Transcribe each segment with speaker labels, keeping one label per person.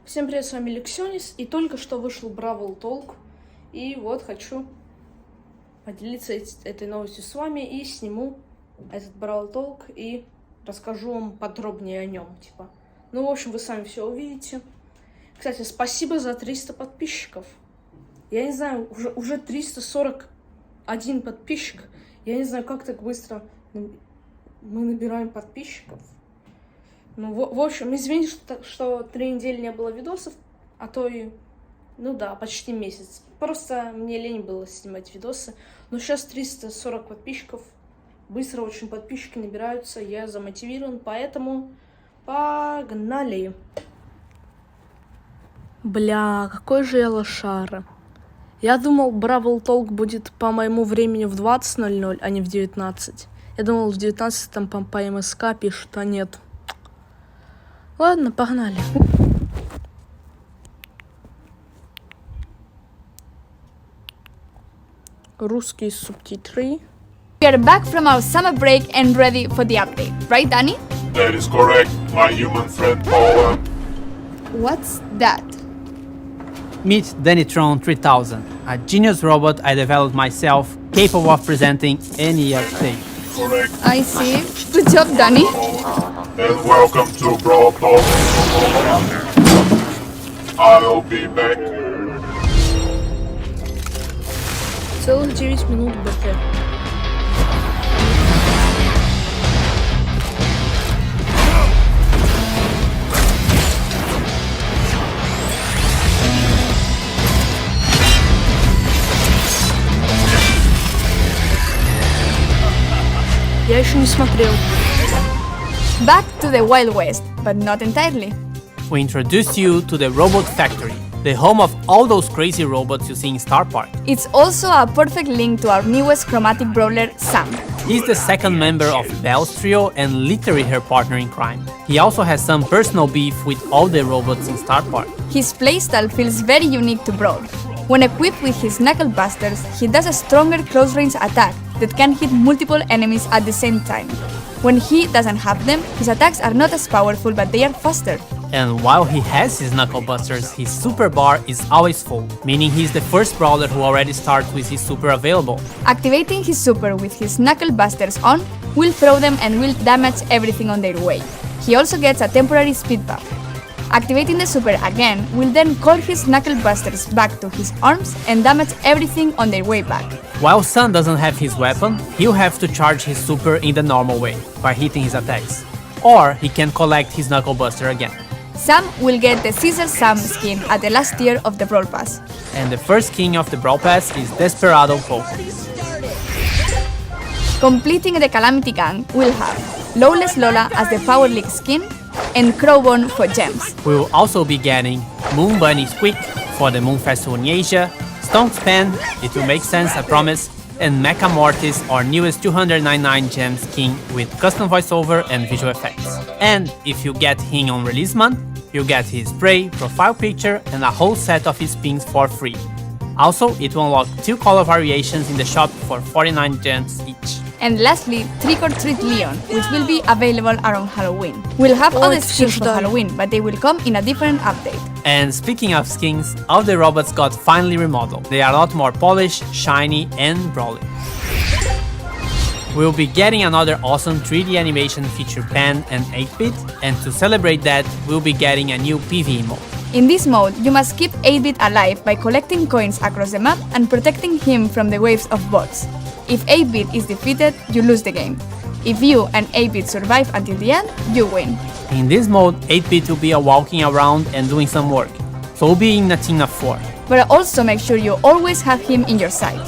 Speaker 1: Всем привет, с вами Лексионис, и только что вышел Бравл Толк, и вот хочу поделиться этой новостью с вами, и сниму этот Бравл Толк, и расскажу вам подробнее о нем, Ну, в общем, вы сами все увидите. Кстати, спасибо за 300 подписчиков. Я не знаю, уже 341 подписчик. Я не знаю, как так быстро мы набираем подписчиков. Ну, в общем, извините, что 3 недели не было видосов, а то и, почти месяц. Просто мне лень было снимать видосы. Но сейчас 340 подписчиков. Быстро очень подписчики набираются, я замотивирован, поэтому погнали. Бля, какой же я лошара. Я думал, Бравл Толк будет по моему времени в 20:00, а не в 19. Я думал, в 19 там по МСК пишут, а нет. Ладно, погнали. Русские субтитры.
Speaker 2: We are back from our summer break and ready for the update, right, Danny?
Speaker 3: That is correct, my human friend Paula.
Speaker 2: What's that?
Speaker 4: Meet Dannytron 3000, a genius robot I developed myself, capable of presenting any update.
Speaker 3: Correct.
Speaker 2: I see. Good job, Danny.
Speaker 3: And welcome to Brawl Talk. I'll be back.
Speaker 1: Целых 9 минут БТ. Я еще не смотрел.
Speaker 2: Back to the Wild West, but not entirely.
Speaker 4: We introduce you to the Robot Factory, the home of all those crazy robots you see in Star Park.
Speaker 2: It's also a perfect link to our newest chromatic brawler, Sam.
Speaker 4: He's the second member of Belle's trio and literally her partner in crime. He also has some personal beef with all the robots in Star Park.
Speaker 2: His playstyle feels very unique to Brawl. When equipped with his knuckle busters, he does a stronger close-range attack that can hit multiple enemies at the same time. When he doesn't have them, his attacks are not as powerful, but they are faster.
Speaker 4: And while he has his knuckle busters, his super bar is always full, meaning he's the first brawler who already starts with his super available.
Speaker 2: Activating his super with his knuckle busters on will throw them and will damage everything on their way. He also gets a temporary speed buff. Activating the super again will then call his knuckle busters back to his arms and damage everything on their way back.
Speaker 4: While Sun doesn't have his weapon, he'll have to charge his super in the normal way, by hitting his attacks. Or he can collect his knuckle buster again.
Speaker 2: Sam will get the Caesar Sam skin at the last tier of the Brawl Pass.
Speaker 4: And the first king of the Brawl Pass is Desperado Pope.
Speaker 2: Completing the Calamity Gang will have Lawless Lola as the Power League skin and Crowbone for gems.
Speaker 4: We will also be getting Moon Bunny Squeak for the Moon Festival in Asia, Stone's Pen, it will make sense, I promise, and Mecha Mortis, our newest 299 gem skin with custom voiceover and visual effects. And if you get him on release month, you get his spray, profile picture, and a whole set of his pins for free. Also, it will unlock 2 color variations in the shop for 49 gems each.
Speaker 2: And lastly, Trick or Treat Leon, which will be available around Halloween. We'll have other skins for Halloween, but they will come in a different update.
Speaker 4: And speaking of skins, all the robots got finally remodeled. They are a lot more polished, shiny, and brawly. We'll be getting another awesome 3D animation feature pen and 8-bit, and to celebrate that, we'll be getting a new PvE mode.
Speaker 2: In this mode, you must keep 8-bit alive by collecting coins across the map and protecting him from the waves of bots. If 8-bit is defeated, you lose the game. If you and 8-bit survive until the end, you win.
Speaker 4: In this mode, 8-bit will be walking around and doing some work, so we'll be in a team of 4.
Speaker 2: But also make sure you always have him in your sight.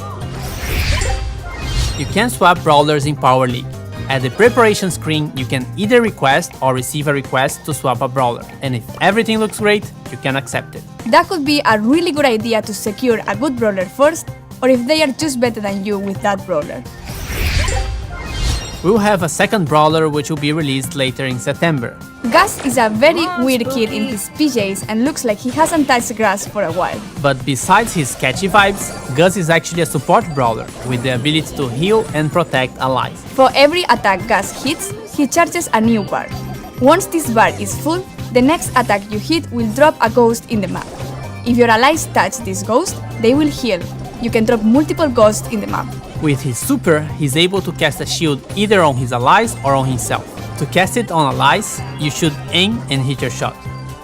Speaker 4: You can swap brawlers in Power League. At the preparation screen, you can either request or receive a request to swap a brawler, and if everything looks great, you can accept it.
Speaker 2: That could be a really good idea to secure a good brawler first, or if they are just better than you with that brawler.
Speaker 4: We'll have a second brawler which will be released later in September.
Speaker 2: Gus is a very weird kid in his PJs and looks like he hasn't touched grass for a while.
Speaker 4: But besides his catchy vibes, Gus is actually a support brawler with the ability to heal and protect allies.
Speaker 2: For every attack Gus hits, he charges a new bar. Once this bar is full, the next attack you hit will drop a ghost in the map. If your allies touch this ghost, they will heal. You can drop multiple ghosts in the map.
Speaker 4: With his super, he's able to cast a shield either on his allies or on himself. To cast it on allies, you should aim and hit your shot.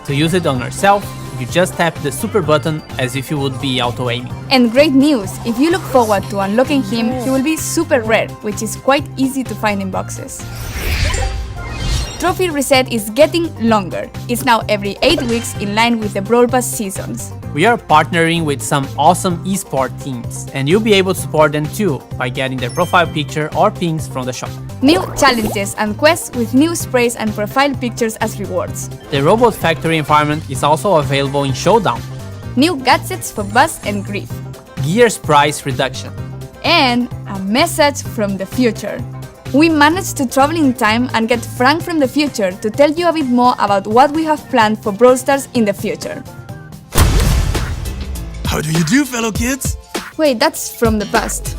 Speaker 4: To use it on yourself, you just tap the super button as if you would be auto-aiming.
Speaker 2: And great news! If you look forward to unlocking him, he will be super rare, which is quite easy to find in boxes. Trophy reset is getting longer. It's now every 8 weeks in line with the Brawl Pass seasons.
Speaker 4: We are partnering with some awesome esport teams, and you'll be able to support them too by getting their profile picture or pings from the shop.
Speaker 2: New challenges and quests with new sprays and profile pictures as rewards.
Speaker 4: The Robot Factory environment is also available in Showdown.
Speaker 2: New gadgets for Buzz and Grief.
Speaker 4: Gears price reduction.
Speaker 2: And a message from the future. We managed to travel in time and get Frank from the future to tell you a bit more about what we have planned for Brawl Stars in the future.
Speaker 5: How do you do, fellow kids?
Speaker 2: Wait, that's from the past.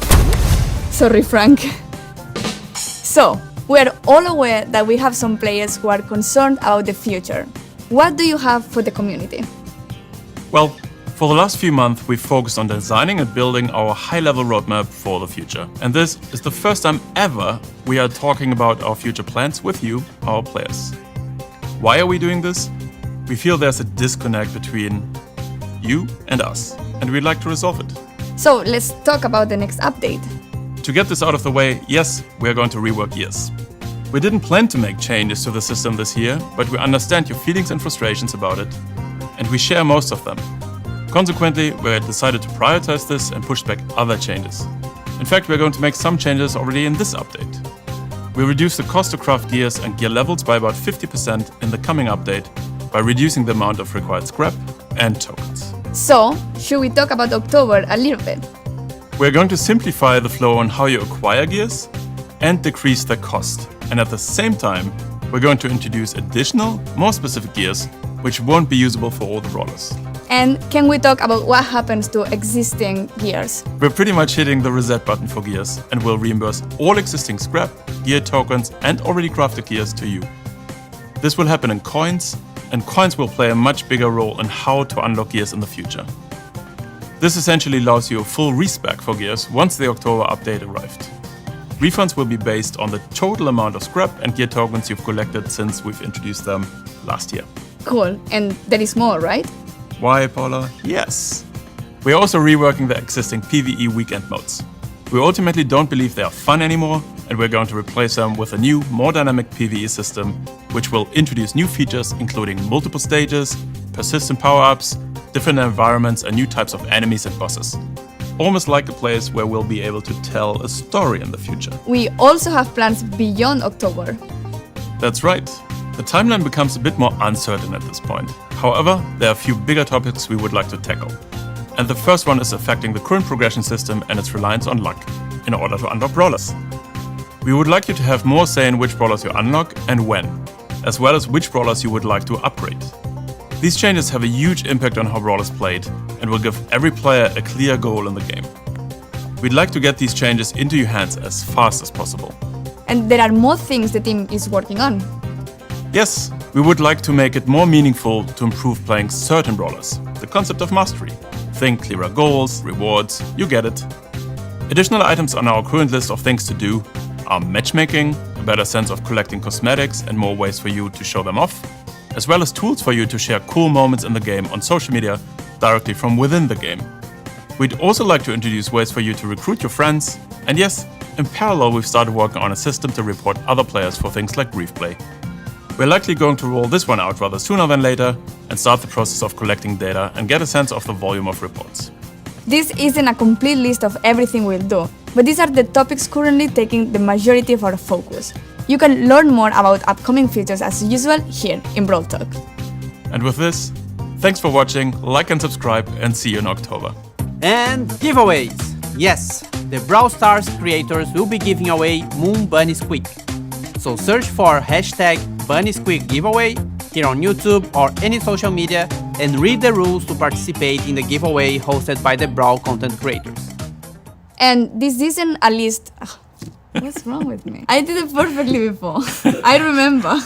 Speaker 2: Sorry, Frank. So, we're all aware that we have some players who are concerned about the future. What do you have for the community?
Speaker 5: Well, for the last few months, we've focused on designing and building our high-level roadmap for the future. And this is the first time ever we are talking about our future plans with you, our players. Why are we doing this? We feel there's a disconnect between you and us, and we'd like to resolve it.
Speaker 2: So, let's talk about the next update.
Speaker 5: To get this out of the way, yes, we are going to rework Gears. We didn't plan to make changes to the system this year, but we understand your feelings and frustrations about it, and we share most of them. Consequently, we decided to prioritize this and push back other changes. In fact, we're going to make some changes already in this update. We reduced the cost to craft gears and gear levels by about 50% in the coming update by reducing the amount of required scrap and tokens.
Speaker 2: So, should we talk about October a little bit?
Speaker 5: We're going to simplify the flow on how you acquire gears and decrease their cost. And at the same time, we're going to introduce additional, more specific gears which won't be usable for all the brawlers.
Speaker 2: And can we talk about what happens to existing gears?
Speaker 5: We're pretty much hitting the reset button for gears and will reimburse all existing scrap, gear tokens and already crafted gears to you. This will happen in coins, and coins will play a much bigger role in how to unlock gears in the future. This essentially allows you a full respec for gears once the October update arrived. Refunds will be based on the total amount of scrap and gear tokens you've collected since we've introduced them last year.
Speaker 2: Cool, and there is more, right?
Speaker 5: Why, Paula? Yes. We're also reworking the existing PvE weekend modes. We ultimately don't believe they are fun anymore, and we're going to replace them with a new, more dynamic PvE system, which will introduce new features including multiple stages, persistent power-ups, different environments and new types of enemies and bosses. Almost like a place where we'll be able to tell a story in the future.
Speaker 2: We also have plans beyond October.
Speaker 5: That's right. The timeline becomes a bit more uncertain at this point. However, there are a few bigger topics we would like to tackle. And the first one is affecting the current progression system and its reliance on luck in order to unlock brawlers. We would like you to have more say in which brawlers you unlock and when, as well as which brawlers you would like to upgrade. These changes have a huge impact on how Brawl is played and will give every player a clear goal in the game. We'd like to get these changes into your hands as fast as possible.
Speaker 2: And there are more things the team is working on.
Speaker 5: Yes, we would like to make it more meaningful to improve playing certain brawlers. The concept of mastery. Think clearer goals, rewards, you get it. Additional items on our current list of things to do are matchmaking, a better sense of collecting cosmetics and more ways for you to show them off, as well as tools for you to share cool moments in the game on social media directly from within the game. We'd also like to introduce ways for you to recruit your friends, and yes, in parallel we've started working on a system to report other players for things like grief play. We're likely going to roll this one out rather sooner than later and start the process of collecting data and get a sense of the volume of reports.
Speaker 2: This isn't a complete list of everything we'll do, but these are the topics currently taking the majority of our focus. You can learn more about upcoming features as usual here in Brawl Talk.
Speaker 5: And with this, thanks for watching, like and subscribe, and see you in October.
Speaker 4: And giveaways! Yes, the Brawl Stars creators will be giving away Moon Bunny Squeak. So search for hashtag Bunny Squeak giveaway here on YouTube or any social media and read the rules to participate in the giveaway hosted by the Brawl content creators.
Speaker 2: And this isn't a list. What's wrong with me? I did it perfectly before. I remember.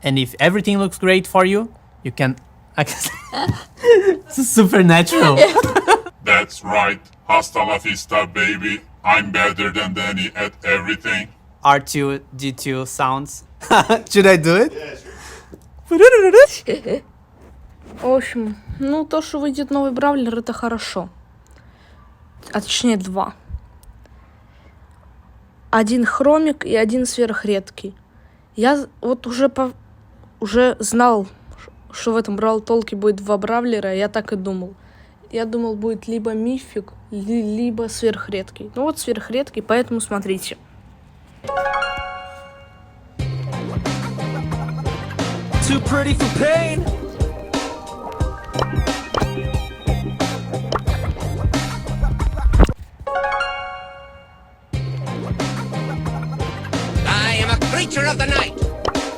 Speaker 4: And if everything looks great for you, you can... It's supernatural.
Speaker 3: That's right. Hasta la vista, baby. I'm better than Danny at everything.
Speaker 4: R2, D2 sounds. Should I do it?
Speaker 1: В общем, ну то, что выйдет новый Бравлер, это хорошо. А точнее 2. Один хромик и один сверхредкий. Я вот уже знал, что в этом Бравл Толке будет 2 Бравлера, я так и думал. Я думал, будет либо мифик, либо сверхредкий. Ну вот сверхредкий, поэтому смотрите.
Speaker 6: Too pretty for pain.
Speaker 7: I am a creature of the night.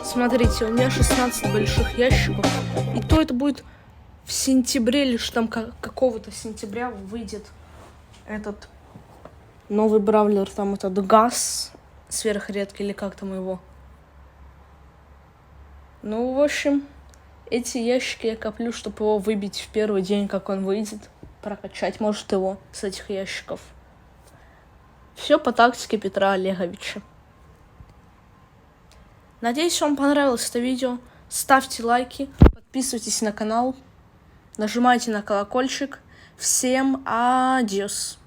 Speaker 1: Смотрите, у меня 16 больших ящиков. И то это будет в сентябре, лишь там какого-то сентября выйдет этот новый Бравлер. Там этот газ сверхредкий, или как там его. Ну, в общем, эти ящики я коплю, чтобы его выбить в первый день, как он выйдет. Прокачать, может, его с этих ящиков. Все по тактике Петра Олеговича. Надеюсь, вам понравилось это видео. Ставьте лайки, подписывайтесь на канал, нажимайте на колокольчик. Всем адьос.